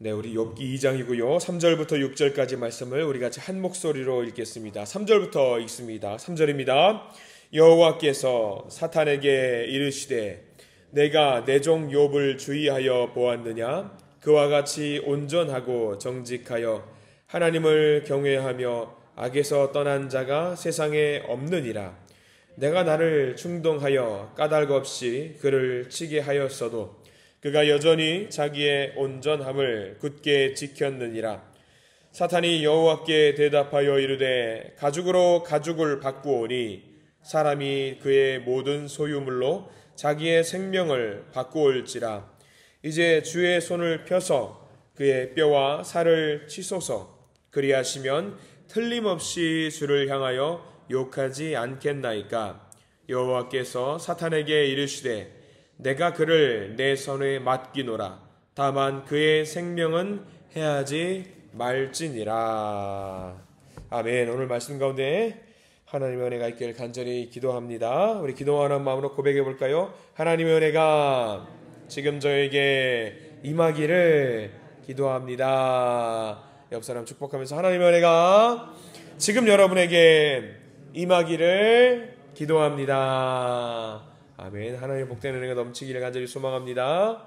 네, 우리 욥기 2장이고요. 3절부터 6절까지 말씀을 우리 같이 한 목소리로 읽겠습니다. 3절부터 읽습니다. 3절입니다. 여호와께서 사탄에게 이르시되 내가 내 종 욥을 주의하여 보았느냐? 그와 같이 온전하고 정직하여 하나님을 경외하며 악에서 떠난 자가 세상에 없느니라. 내가 나를 충동하여 까닭 없이 그를 치게 하였어도 그가 여전히 자기의 온전함을 굳게 지켰느니라. 사탄이 여호와께 대답하여 이르되 가죽으로 가죽을 바꾸오니 사람이 그의 모든 소유물로 자기의 생명을 바꾸올지라. 이제 주의 손을 펴서 그의 뼈와 살을 치소서. 그리하시면 틀림없이 주를 향하여 욕하지 않겠나이까. 여호와께서 사탄에게 이르시되 내가 그를 내 손에 맡기노라. 다만 그의 생명은 해하지 말지니라. 아멘. 오늘 말씀 가운데 하나님의 은혜가 있기를 간절히 기도합니다. 우리 기도하는 마음으로 고백해 볼까요? 하나님의 은혜가 지금 저에게 임하기를 기도합니다. 옆 사람 축복하면서 하나님의 은혜가 지금 여러분에게 임하기를 기도합니다. 아멘. 하나님의 복된 은혜가 넘치기를 간절히 소망합니다.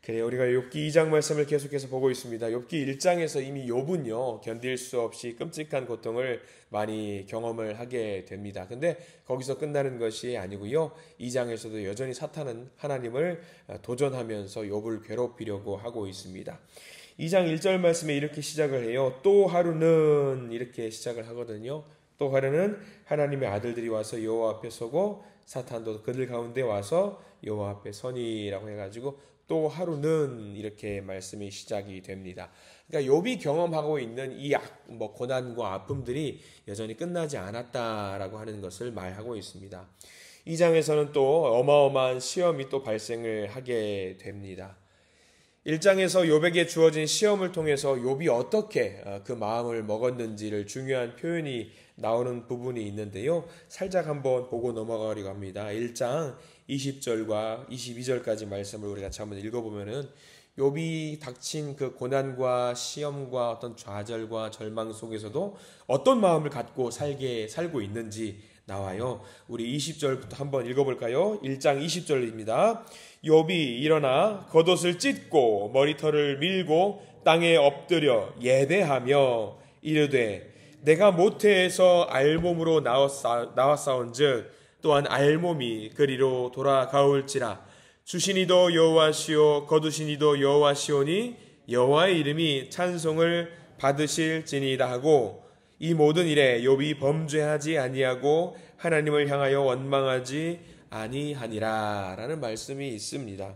그래, 우리가 욥기 2장 말씀을 계속해서 보고 있습니다. 욥기 1장에서 이미 욥은요 견딜 수 없이 끔찍한 고통을 많이 경험을 하게 됩니다. 근데 거기서 끝나는 것이 아니고요, 2장에서도 여전히 사탄은 하나님을 도전하면서 욥을 괴롭히려고 하고 있습니다. 2장 1절 말씀에 이렇게 시작을 해요. 또 하루는 이렇게 시작을 하거든요. 또 하루는 하나님의 아들들이 와서 여호와 앞에 서고 사탄도 그들 가운데 와서 여호와 앞에 서니라고 해가지고 또 하루는 이렇게 말씀이 시작이 됩니다. 그러니까 욥이 경험하고 있는 이 고난과 아픔들이 여전히 끝나지 않았다라고 하는 것을 말하고 있습니다. 2장에서는 또 어마어마한 시험이 또 발생을 하게 됩니다. 1장에서 욥에게 주어진 시험을 통해서 욥이 어떻게 그 마음을 먹었는지를 중요한 표현이 나오는 부분이 있는데요. 살짝 한번 보고 넘어가려고 합니다. 1장 20절과 22절까지 말씀을 우리가 같이 한번 읽어보면은 욥이 닥친 그 고난과 시험과 어떤 좌절과 절망 속에서도 어떤 마음을 갖고 살고 있는지 나와요. 우리 20절부터 한번 읽어볼까요? 1장 20절입니다. 욥이 일어나 겉옷을 찢고 머리털을 밀고 땅에 엎드려 예배하며 이르되 내가 모태에서 알몸으로 나왔사온즉 또한 알몸이 그리로 돌아가올지라. 주시니도 여호와시오 거두시니도 여호와시오니 여호와의 이름이 찬송을 받으실지니이다 하고 이 모든 일에 욥이 범죄하지 아니하고 하나님을 향하여 원망하지 아니하니라 라는 말씀이 있습니다.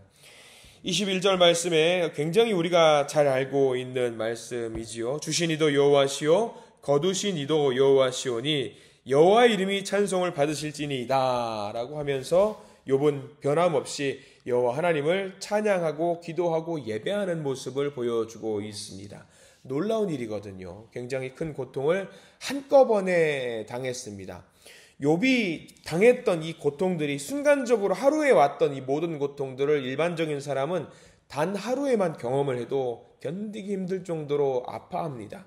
21절 말씀에 굉장히 우리가 잘 알고 있는 말씀이지요. 주시니도 여호와시오 거두시니도 여호와시오니 여호와의 이름이 찬송을 받으실지니이다 라고 하면서 욥은 변함없이 여호와 하나님을 찬양하고 기도하고 예배하는 모습을 보여주고 있습니다. 놀라운 일이거든요. 굉장히 큰 고통을 한꺼번에 당했습니다. 욥이 당했던 이 고통들이 순간적으로 하루에 왔던 이 모든 고통들을 일반적인 사람은 단 하루에만 경험을 해도 견디기 힘들 정도로 아파합니다.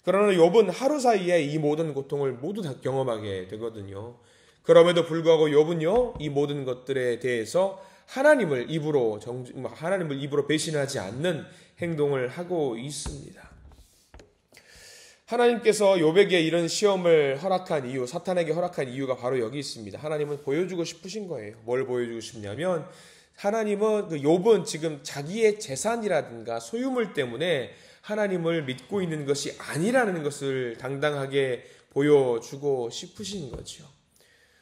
그러나 욥은 하루 사이에 이 모든 고통을 모두 다 경험하게 되거든요. 그럼에도 불구하고 욥은요 이 모든 것들에 대해서 하나님을 입으로 배신하지 않는 행동을 하고 있습니다. 하나님께서 욥에게 이런 시험을 허락한 이유, 사탄에게 허락한 이유가 바로 여기 있습니다. 하나님은 보여주고 싶으신 거예요. 뭘 보여주고 싶냐면 하나님은 욥은 지금 자기의 재산이라든가 소유물 때문에 하나님을 믿고 있는 것이 아니라는 것을 당당하게 보여주고 싶으신 거죠.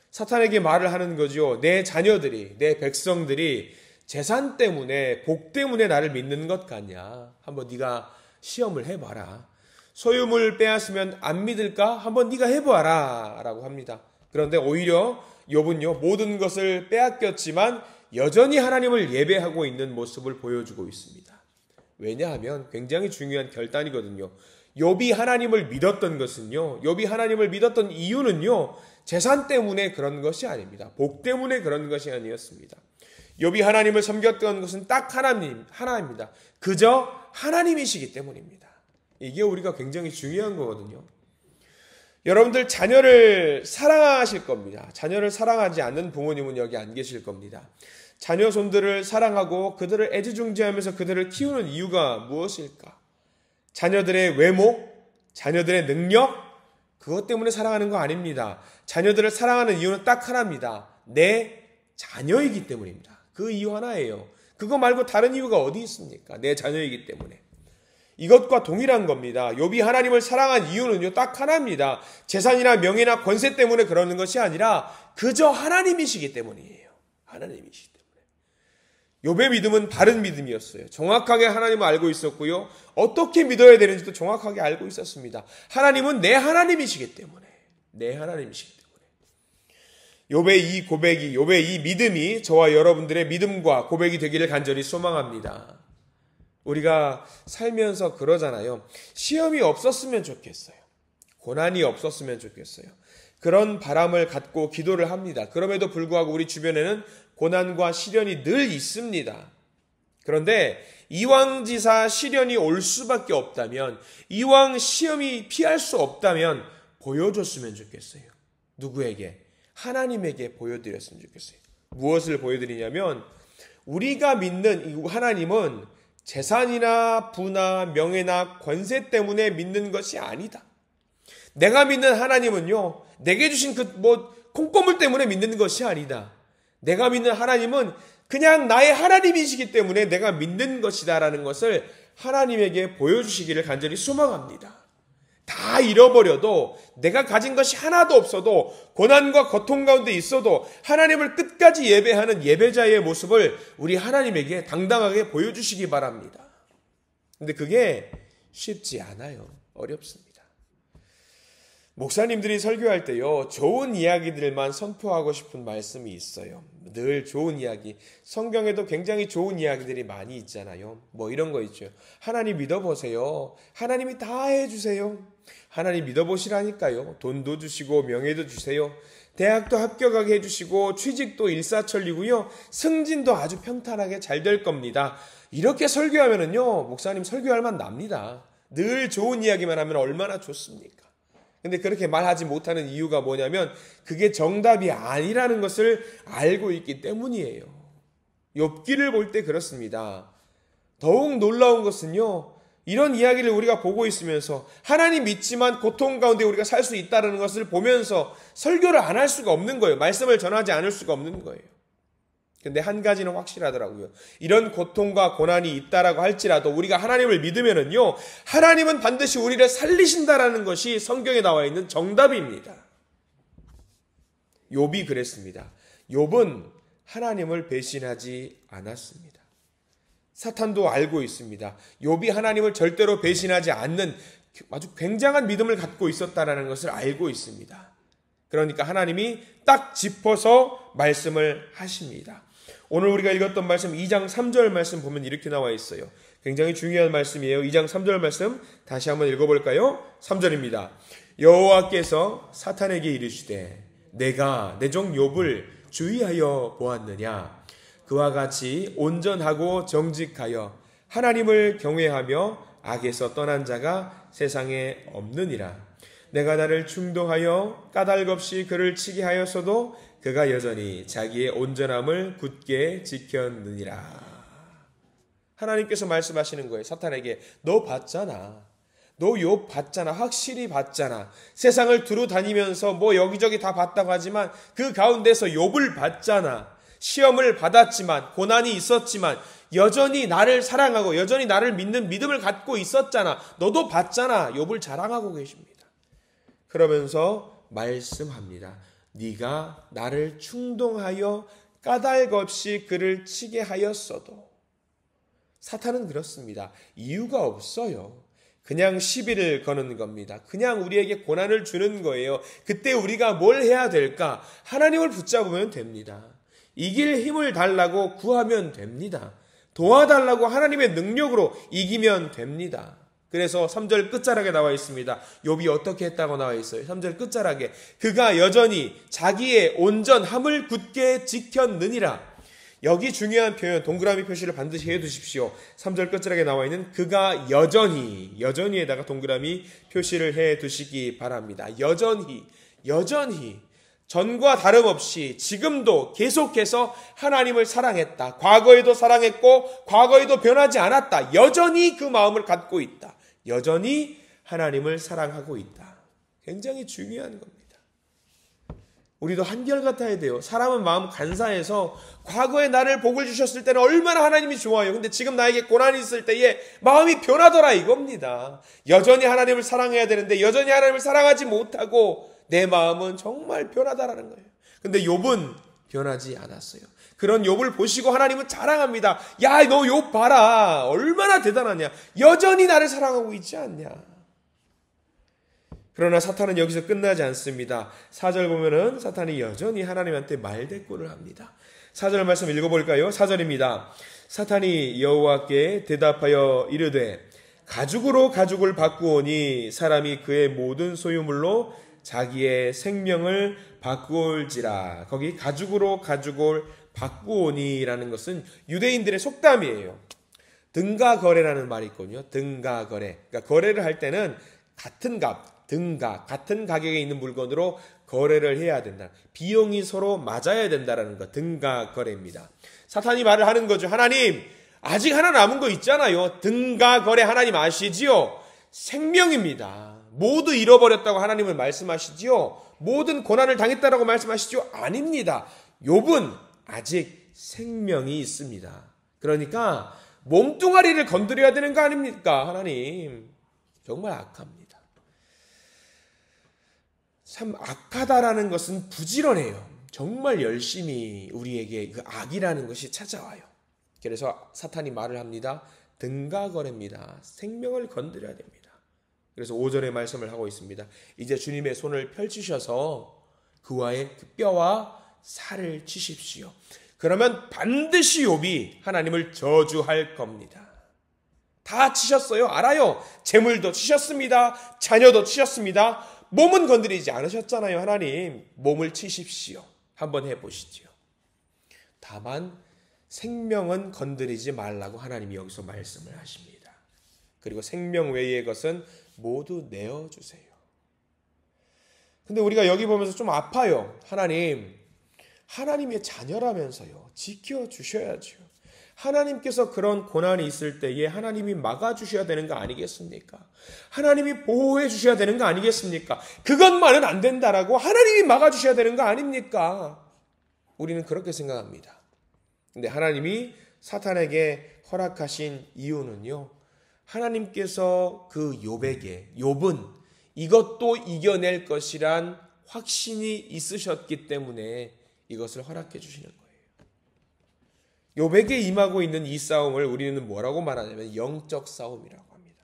사탄에게 말을 하는 거죠. 내 자녀들이, 내 백성들이 재산 때문에, 복 때문에 나를 믿는 것 같냐? 한번 네가 시험을 해봐라. 소유물 빼앗으면 안 믿을까? 한번 네가 해봐라 라고 합니다. 그런데 오히려 욥은요 모든 것을 빼앗겼지만 여전히 하나님을 예배하고 있는 모습을 보여주고 있습니다. 왜냐하면 굉장히 중요한 결단이거든요. 욥이 하나님을 믿었던 것은요, 욥이 하나님을 믿었던 이유는요 재산 때문에 그런 것이 아닙니다. 복 때문에 그런 것이 아니었습니다. 욥이 하나님을 섬겼던 것은 딱 하나입니다. 그저 하나님이시기 때문입니다. 이게 우리가 굉장히 중요한 거거든요. 여러분들 자녀를 사랑하실 겁니다. 자녀를 사랑하지 않는 부모님은 여기 안 계실 겁니다. 자녀 손들을 사랑하고 그들을 애지중지하면서 그들을 키우는 이유가 무엇일까? 자녀들의 외모, 자녀들의 능력, 그것 때문에 사랑하는 거 아닙니다. 자녀들을 사랑하는 이유는 딱 하나입니다. 내 자녀이기 때문입니다. 그 이유 하나예요. 그거 말고 다른 이유가 어디 있습니까? 내 자녀이기 때문에. 이것과 동일한 겁니다. 욥이 하나님을 사랑한 이유는요, 딱 하나입니다. 재산이나 명예나 권세 때문에 그러는 것이 아니라 그저 하나님이시기 때문이에요. 하나님이시기 때문에. 욥의 믿음은 바른 믿음이었어요. 정확하게 하나님을 알고 있었고요. 어떻게 믿어야 되는지도 정확하게 알고 있었습니다. 하나님은 내 하나님이시기 때문에. 내 하나님이시기 때문에. 욥의 이 고백이, 욥의 이 믿음이 저와 여러분들의 믿음과 고백이 되기를 간절히 소망합니다. 우리가 살면서 그러잖아요. 시험이 없었으면 좋겠어요. 고난이 없었으면 좋겠어요. 그런 바람을 갖고 기도를 합니다. 그럼에도 불구하고 우리 주변에는 고난과 시련이 늘 있습니다. 그런데 이왕지사 시련이 올 수밖에 없다면, 이왕 시험이 피할 수 없다면 보여줬으면 좋겠어요. 누구에게? 하나님에게 보여드렸으면 좋겠어요. 무엇을 보여드리냐면, 우리가 믿는 이 하나님은 재산이나 부나 명예나 권세 때문에 믿는 것이 아니다. 내가 믿는 하나님은요, 내게 주신 콩고물 때문에 믿는 것이 아니다. 내가 믿는 하나님은 그냥 나의 하나님이시기 때문에 내가 믿는 것이다라는 것을 하나님에게 보여주시기를 간절히 소망합니다. 다 잃어버려도, 내가 가진 것이 하나도 없어도, 고난과 고통 가운데 있어도 하나님을 끝까지 예배하는 예배자의 모습을 우리 하나님에게 당당하게 보여주시기 바랍니다. 근데 그게 쉽지 않아요. 어렵습니다. 목사님들이 설교할 때요, 좋은 이야기들만 선포하고 싶은 말씀이 있어요. 늘 좋은 이야기. 성경에도 굉장히 좋은 이야기들이 많이 있잖아요. 뭐 이런 거 있죠. 하나님 믿어보세요. 하나님이 다 해주세요. 하나님 믿어보시라니까요. 돈도 주시고 명예도 주세요. 대학도 합격하게 해주시고 취직도 일사천리고요. 승진도 아주 평탄하게 잘 될 겁니다. 이렇게 설교하면은요, 목사님 설교할 만 납니다. 늘 좋은 이야기만 하면 얼마나 좋습니까? 근데 그렇게 말하지 못하는 이유가 뭐냐면 그게 정답이 아니라는 것을 알고 있기 때문이에요. 욥기를 볼 때 그렇습니다. 더욱 놀라운 것은요, 이런 이야기를 우리가 보고 있으면서 하나님 믿지만 고통 가운데 우리가 살 수 있다는 것을 보면서 설교를 안 할 수가 없는 거예요. 말씀을 전하지 않을 수가 없는 거예요. 근데 한 가지는 확실하더라고요. 이런 고통과 고난이 있다라고 할지라도 우리가 하나님을 믿으면은요, 하나님은 반드시 우리를 살리신다라는 것이 성경에 나와 있는 정답입니다. 욥이 그랬습니다. 욥은 하나님을 배신하지 않았습니다. 사탄도 알고 있습니다. 욥이 하나님을 절대로 배신하지 않는 아주 굉장한 믿음을 갖고 있었다라는 것을 알고 있습니다. 그러니까 하나님이 딱 짚어서 말씀을 하십니다. 오늘 우리가 읽었던 말씀 2장 3절 말씀 보면 이렇게 나와 있어요. 굉장히 중요한 말씀이에요. 2장 3절 말씀 다시 한번 읽어볼까요? 3절입니다. 여호와께서 사탄에게 이르시되 내가 내 종 욥을 주의하여 보았느냐. 그와 같이 온전하고 정직하여 하나님을 경외하며 악에서 떠난 자가 세상에 없느니라. 내가 나를 충동하여 까닭 없이 그를 치게 하였어도 그가 여전히 자기의 온전함을 굳게 지켰느니라. 하나님께서 말씀하시는 거예요. 사탄에게 너 봤잖아. 너 욥 봤잖아. 확실히 봤잖아. 세상을 두루 다니면서 뭐 여기저기 다 봤다고 하지만 그 가운데서 욥을 봤잖아. 시험을 받았지만 고난이 있었지만 여전히 나를 사랑하고 여전히 나를 믿는 믿음을 갖고 있었잖아. 너도 봤잖아. 욥을 자랑하고 계십니다. 그러면서 말씀합니다. 네가 나를 충동하여 까닭 없이 그를 치게 하였어도. 사탄은 그렇습니다. 이유가 없어요. 그냥 시비를 거는 겁니다. 그냥 우리에게 고난을 주는 거예요. 그때 우리가 뭘 해야 될까? 하나님을 붙잡으면 됩니다. 이길 힘을 달라고 구하면 됩니다. 도와달라고 하나님의 능력으로 이기면 됩니다. 그래서 3절 끝자락에 나와 있습니다. 욥이 어떻게 했다고 나와 있어요? 3절 끝자락에 그가 여전히 자기의 온전함을 굳게 지켰느니라. 여기 중요한 표현 동그라미 표시를 반드시 해두십시오. 3절 끝자락에 나와 있는 그가 여전히에다가 동그라미 표시를 해두시기 바랍니다. 여전히 전과 다름없이 지금도 계속해서 하나님을 사랑했다. 과거에도 사랑했고 과거에도 변하지 않았다. 여전히 그 마음을 갖고 있다. 여전히 하나님을 사랑하고 있다. 굉장히 중요한 겁니다. 우리도 한결같아야 돼요. 사람은 마음 간사해서 과거에 나를 복을 주셨을 때는 얼마나 하나님이 좋아요. 근데 지금 나에게 고난이 있을 때에 마음이 변하더라 이겁니다. 여전히 하나님을 사랑해야 되는데 여전히 하나님을 사랑하지 못하고 내 마음은 정말 변하다라는 거예요. 근데 욥은 변하지 않았어요. 그런 욥을 보시고 하나님은 자랑합니다. 야, 너 욥 봐라. 얼마나 대단하냐. 여전히 나를 사랑하고 있지 않냐. 그러나 사탄은 여기서 끝나지 않습니다. 4절 보면은 사탄이 여전히 하나님한테 말대꾸를 합니다. 4절 말씀 읽어볼까요? 4절입니다. 사탄이 여호와께 대답하여 이르되 가죽으로 가죽을 바꾸오니 사람이 그의 모든 소유물로 자기의 생명을 바꾸올지라. 거기 가죽으로 가죽을 바꾸오니라는 것은 유대인들의 속담이에요. 등가거래라는 말이 있거든요. 등가거래. 그러니까 거래를 할 때는 같은 값, 같은 가격에 있는 물건으로 거래를 해야 된다. 비용이 서로 맞아야 된다라는 것. 등가거래입니다. 사탄이 말을 하는 거죠. 하나님, 아직 하나 남은 거 있잖아요. 등가거래 하나님 아시지요? 생명입니다. 모두 잃어버렸다고 하나님을 말씀하시지요? 모든 고난을 당했다라고 말씀하시죠? 아닙니다. 욥은 아직 생명이 있습니다. 그러니까 몸뚱아리를 건드려야 되는 거 아닙니까? 하나님, 정말 악합니다. 참 악하다라는 것은 부지런해요. 정말 열심히 우리에게 그 악이라는 것이 찾아와요. 그래서 사탄이 말을 합니다. 등가거래입니다. 생명을 건드려야 됩니다. 그래서 5절의 말씀을 하고 있습니다. 이제 주님의 손을 펼치셔서 그와의 그 뼈와 살을 치십시오. 그러면 반드시 욥이 하나님을 저주할 겁니다. 다 치셨어요. 알아요. 재물도 치셨습니다. 자녀도 치셨습니다. 몸은 건드리지 않으셨잖아요. 하나님, 몸을 치십시오. 한번 해보시죠. 다만 생명은 건드리지 말라고 하나님이 여기서 말씀을 하십니다. 그리고 생명 외의 것은 모두 내어주세요. 근데 우리가 여기 보면서 좀 아파요. 하나님의 자녀라면서요. 지켜주셔야죠. 하나님께서 그런 고난이 있을 때에 하나님이 막아주셔야 되는 거 아니겠습니까? 하나님이 보호해 주셔야 되는 거 아니겠습니까? 그것만은 안 된다라고 하나님이 막아주셔야 되는 거 아닙니까? 우리는 그렇게 생각합니다. 근데 하나님이 사탄에게 허락하신 이유는요. 하나님께서 그 욥은 이것도 이겨낼 것이란 확신이 있으셨기 때문에 이것을 허락해 주시는 거예요. 욥에게 임하고 있는 이 싸움을 우리는 뭐라고 말하냐면 영적 싸움이라고 합니다.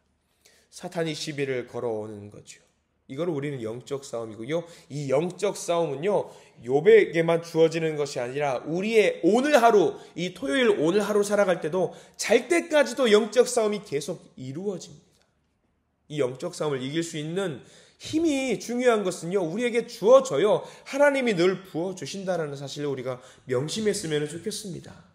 사탄이 시비를 걸어오는 거죠. 이걸 우리는 영적 싸움이고요. 이 영적 싸움은요. 욥에게만 주어지는 것이 아니라 우리의 오늘 하루, 이 토요일 오늘 하루 살아갈 때도 잘 때까지도 영적 싸움이 계속 이루어집니다. 이 영적 싸움을 이길 수 있는 힘이 중요한 것은요. 우리에게 주어져요. 하나님이 늘 부어주신다는 사실을 우리가 명심했으면 좋겠습니다.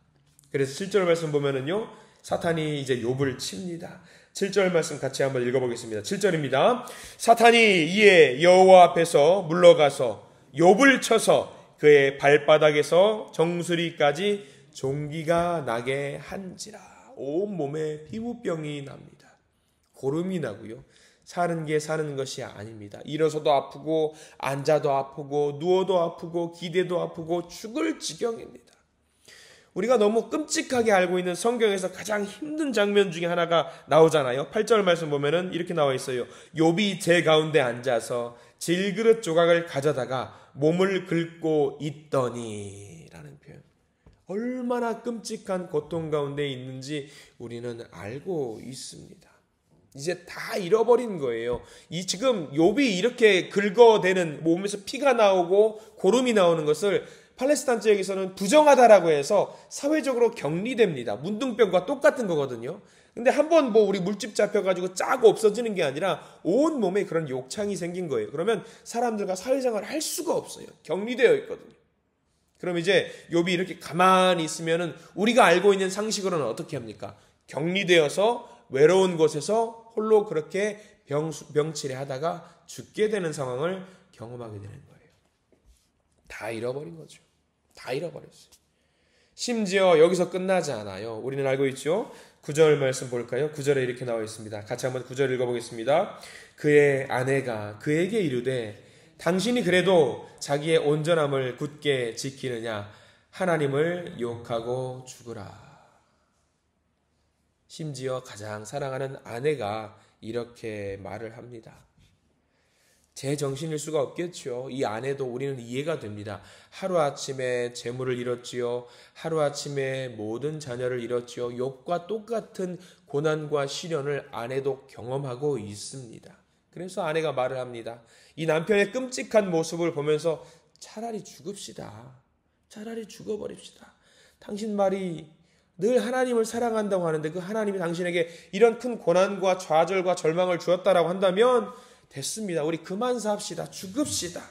그래서 7절 말씀 보면은요. 사탄이 이제 욥을 칩니다. 7절 말씀 같이 한번 읽어보겠습니다. 7절입니다. 사탄이 이에 여호와 앞에서 물러가서 욥을 쳐서 그의 발바닥에서 정수리까지 종기가 나게 한지라. 온몸에 피부병이 납니다. 고름이 나고요. 사는 게 사는 것이 아닙니다. 일어서도 아프고 앉아도 아프고 누워도 아프고 기대도 아프고 죽을 지경입니다. 우리가 너무 끔찍하게 알고 있는 성경에서 가장 힘든 장면 중에 하나가 나오잖아요. 8절 말씀 보면은 이렇게 나와 있어요. 욥이 제 가운데 앉아서 질그릇 조각을 가져다가 몸을 긁고 있더니 라는 표현. 얼마나 끔찍한 고통 가운데 있는지 우리는 알고 있습니다. 이제 다 잃어버린 거예요. 지금 욥이 이렇게 긁어대는 몸에서 피가 나오고 고름이 나오는 것을 팔레스타인 지역에서는 부정하다라고 해서 사회적으로 격리됩니다. 문둥병과 똑같은 거거든요. 근데 한번 우리 물집 잡혀가지고 짜고 없어지는 게 아니라 온 몸에 그런 욕창이 생긴 거예요. 그러면 사람들과 사회생활을 할 수가 없어요. 격리되어 있거든요. 그럼 이제 욥이 이렇게 가만히 있으면은 우리가 알고 있는 상식으로는 어떻게 합니까? 격리되어서 외로운 곳에서 홀로 그렇게 병치레 하다가 죽게 되는 상황을 경험하게 되는 거예요. 다 잃어버린 거죠. 다 잃어버렸어요. 심지어 여기서 끝나지 않아요. 우리는 알고 있죠? 9절 말씀 볼까요? 9절에 이렇게 나와 있습니다. 같이 한번 9절 읽어보겠습니다. 그의 아내가 그에게 이르되 당신이 그래도 자기의 온전함을 굳게 지키느냐 하나님을 욕하고 죽으라. 심지어 가장 사랑하는 아내가 이렇게 말을 합니다. 제 정신일 수가 없겠죠. 이 아내도 우리는 이해가 됩니다. 하루아침에 재물을 잃었지요. 하루아침에 모든 자녀를 잃었지요. 욥과 똑같은 고난과 시련을 아내도 경험하고 있습니다. 그래서 아내가 말을 합니다. 이 남편의 끔찍한 모습을 보면서 차라리 죽읍시다. 차라리 죽어버립시다. 당신 말이 늘 하나님을 사랑한다고 하는데 그 하나님이 당신에게 이런 큰 고난과 좌절과 절망을 주었다라고 한다면 됐습니다. 우리 그만 삽시다. 죽읍시다.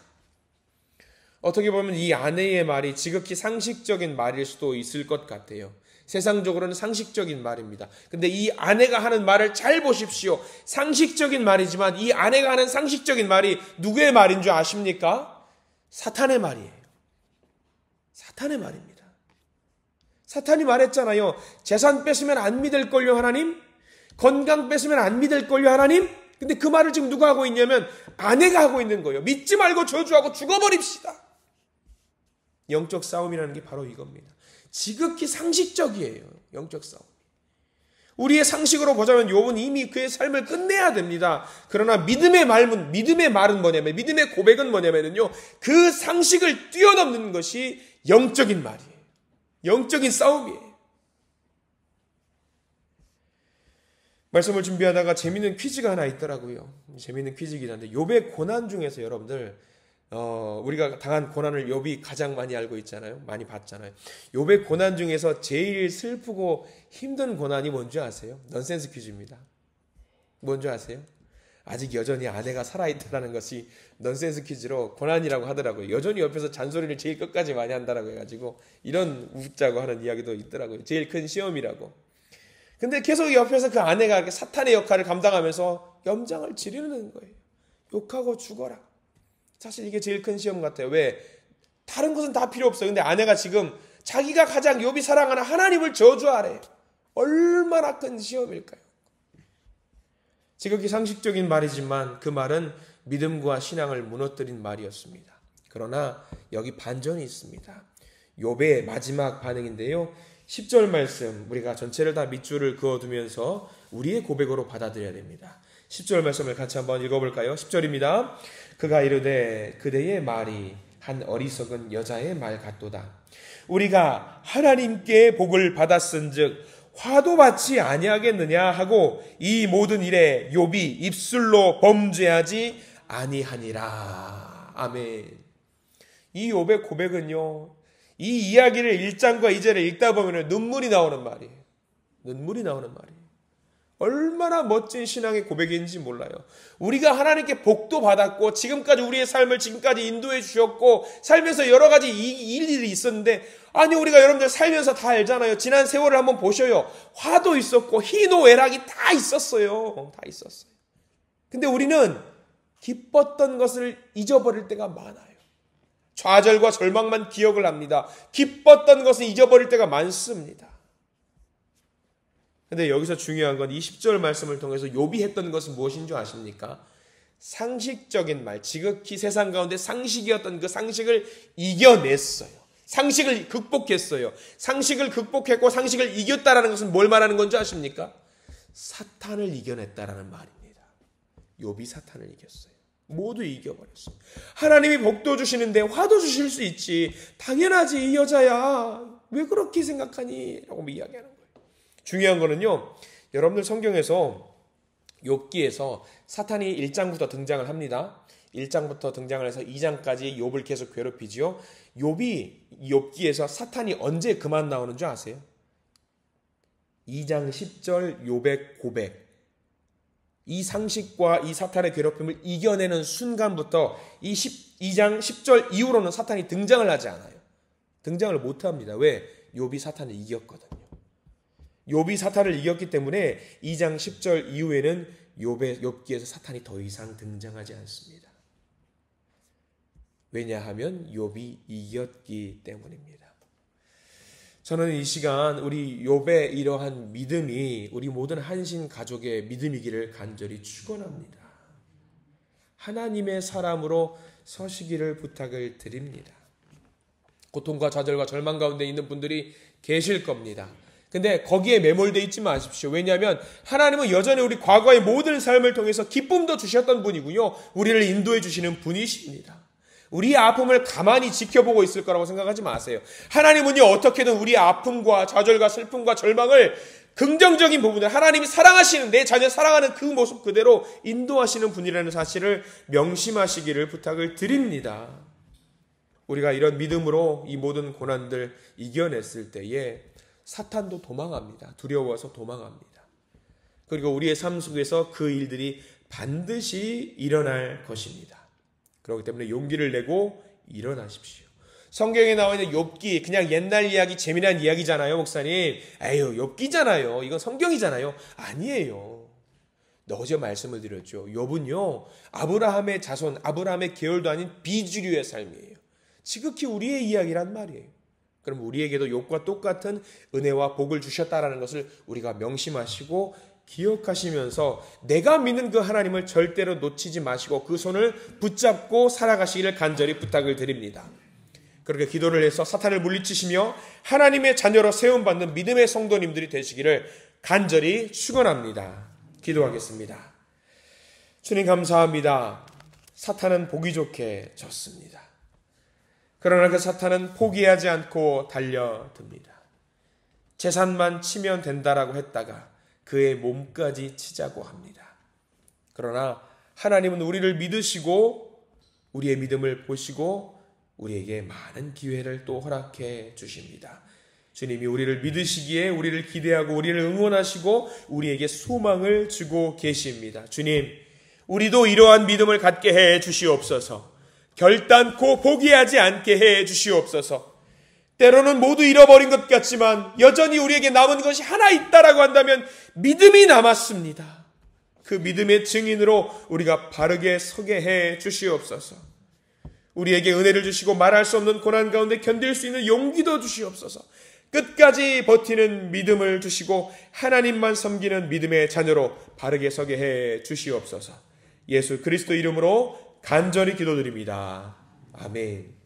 어떻게 보면 이 아내의 말이 지극히 상식적인 말일 수도 있을 것 같아요. 세상적으로는 상식적인 말입니다. 근데 이 아내가 하는 말을 잘 보십시오. 상식적인 말이지만 이 아내가 하는 상식적인 말이 누구의 말인 줄 아십니까? 사탄의 말이에요. 사탄의 말입니다. 사탄이 말했잖아요. 재산 뺏으면 안 믿을걸요 하나님? 건강 뺏으면 안 믿을걸요 하나님? 근데 그 말을 지금 누가 하고 있냐면 아내가 하고 있는 거예요. 믿지 말고 저주하고 죽어버립시다. 영적 싸움이라는 게 바로 이겁니다. 지극히 상식적이에요. 영적 싸움. 우리의 상식으로 보자면 욥은 이미 그의 삶을 끝내야 됩니다. 그러나 믿음의 말은 뭐냐면, 믿음의 고백은 뭐냐면요, 그 상식을 뛰어넘는 것이 영적인 말이에요. 영적인 싸움이에요. 말씀을 준비하다가 재미있는 퀴즈가 하나 있더라고요. 재미있는 퀴즈이긴 한데 욥의 고난 중에서 여러분들 우리가 당한 고난을 욥이 가장 많이 알고 있잖아요. 많이 봤잖아요. 욥의 고난 중에서 제일 슬프고 힘든 고난이 뭔지 아세요? 넌센스 퀴즈입니다. 뭔지 아세요? 아직 여전히 아내가 살아있다는 것이 넌센스 퀴즈로 고난이라고 하더라고요. 여전히 옆에서 잔소리를 제일 끝까지 많이 한다라고 해가지고 이런 웃자고 하는 이야기도 있더라고요. 제일 큰 시험이라고. 근데 계속 옆에서 그 아내가 이렇게 사탄의 역할을 감당하면서 염장을 지르는 거예요. 욕하고 죽어라. 사실 이게 제일 큰 시험 같아요. 왜? 다른 것은 다 필요 없어요. 근데 아내가 지금 자기가 가장 욥이 사랑하는 하나님을 저주하래. 얼마나 큰 시험일까요? 지극히 상식적인 말이지만 그 말은 믿음과 신앙을 무너뜨린 말이었습니다. 그러나 여기 반전이 있습니다. 욥의 마지막 반응인데요. 10절 말씀, 우리가 전체를 다 밑줄을 그어두면서 우리의 고백으로 받아들여야 됩니다. 10절 말씀을 같이 한번 읽어볼까요? 10절입니다. 그가 이르되 그대의 말이 한 어리석은 여자의 말 같도다. 우리가 하나님께 복을 받았은즉 화도 받지 아니하겠느냐 하고 이 모든 일에 욥이 입술로 범죄하지 아니하니라. 아멘. 이 욥의 고백은요, 이 이야기를 1장과 2절을 읽다 보면 눈물이 나오는 말이에요. 눈물이 나오는 말이에요. 얼마나 멋진 신앙의 고백인지 몰라요. 우리가 하나님께 복도 받았고 지금까지 우리의 삶을 지금까지 인도해 주셨고 살면서 여러 가지 일들이 있었는데, 아니 우리가 여러분들 살면서 다 알잖아요. 지난 세월을 한번 보셔요. 화도 있었고 희노애락이 다 있었어요. 다 있었어요. 근데 우리는 기뻤던 것을 잊어버릴 때가 많아요. 좌절과 절망만 기억을 합니다. 기뻤던 것은 잊어버릴 때가 많습니다. 근데 여기서 중요한 건 이 10절 말씀을 통해서 욥이 했던 것은 무엇인 줄 아십니까? 상식적인 말, 지극히 세상 가운데 상식이었던 그 상식을 이겨냈어요. 상식을 극복했어요. 상식을 극복했고 상식을 이겼다라는 것은 뭘 말하는 건지 아십니까? 사탄을 이겨냈다라는 말입니다. 욥이 사탄을 이겼어요. 모두 이겨버렸어요. 하나님이 복도 주시는데 화도 주실 수 있지. 당연하지, 이 여자야. 왜 그렇게 생각하니? 라고 이야기하는 거예요. 중요한 거는요, 여러분들 성경에서 욥기에서 사탄이 1장부터 등장을 합니다. 1장부터 등장을 해서 2장까지 욥을 계속 괴롭히지요. 욥기에서 사탄이 언제 그만 나오는 줄 아세요? 2장 10절 욥의 고백. 이 상식과 이 사탄의 괴롭힘을 이겨내는 순간부터 이 2장 10절 이후로는 사탄이 등장을 하지 않아요. 등장을 못합니다. 왜? 욥이 사탄을 이겼거든요. 욥이 사탄을 이겼기 때문에 2장 10절 이후에는 욥기에서 사탄이 더 이상 등장하지 않습니다. 왜냐하면 욥이 이겼기 때문입니다. 저는 이 시간 우리 욥의 이러한 믿음이 우리 모든 한신 가족의 믿음이기를 간절히 축원합니다. 하나님의 사람으로 서시기를 부탁을 드립니다. 고통과 좌절과 절망 가운데 있는 분들이 계실 겁니다. 근데 거기에 매몰되어 있지 마십시오. 왜냐하면 하나님은 여전히 우리 과거의 모든 삶을 통해서 기쁨도 주셨던 분이고요. 우리를 인도해 주시는 분이십니다. 우리의 아픔을 가만히 지켜보고 있을 거라고 생각하지 마세요. 하나님은요, 어떻게든 우리의 아픔과 좌절과 슬픔과 절망을 긍정적인 부분을 하나님이 사랑하시는, 내 자녀 사랑하는 그 모습 그대로 인도하시는 분이라는 사실을 명심하시기를 부탁을 드립니다. 우리가 이런 믿음으로 이 모든 고난들 이겨냈을 때에 사탄도 도망합니다. 두려워서 도망합니다. 그리고 우리의 삶 속에서 그 일들이 반드시 일어날 것입니다. 그렇기 때문에 용기를 내고 일어나십시오. 성경에 나와 있는 욥기, 그냥 옛날 이야기, 재미난 이야기잖아요, 목사님. 에휴, 욥기잖아요. 이건 성경이잖아요. 아니에요. 어제 말씀을 드렸죠. 욥은요, 아브라함의 자손, 아브라함의 계열도 아닌 비주류의 삶이에요. 지극히 우리의 이야기란 말이에요. 그럼 우리에게도 욥과 똑같은 은혜와 복을 주셨다라는 것을 우리가 명심하시고 기억하시면서 내가 믿는 그 하나님을 절대로 놓치지 마시고 그 손을 붙잡고 살아가시기를 간절히 부탁을 드립니다. 그렇게 기도를 해서 사탄을 물리치시며 하나님의 자녀로 세움받는 믿음의 성도님들이 되시기를 간절히 축원합니다. 기도하겠습니다. 주님 감사합니다. 사탄은 보기 좋게 졌습니다. 그러나 그 사탄은 포기하지 않고 달려듭니다. 재산만 치면 된다라고 했다가 그의 몸까지 치자고 합니다. 그러나 하나님은 우리를 믿으시고 우리의 믿음을 보시고 우리에게 많은 기회를 또 허락해 주십니다. 주님이 우리를 믿으시기에 우리를 기대하고 우리를 응원하시고 우리에게 소망을 주고 계십니다. 주님, 우리도 이러한 믿음을 갖게 해 주시옵소서. 결단코 포기하지 않게 해 주시옵소서. 때로는 모두 잃어버린 것 같지만 여전히 우리에게 남은 것이 하나 있다라고 한다면 믿음이 남았습니다. 그 믿음의 증인으로 우리가 바르게 서게 해 주시옵소서. 우리에게 은혜를 주시고 말할 수 없는 고난 가운데 견딜 수 있는 용기도 주시옵소서. 끝까지 버티는 믿음을 주시고 하나님만 섬기는 믿음의 자녀로 바르게 서게 해 주시옵소서. 예수 그리스도 이름으로 간절히 기도드립니다. 아멘.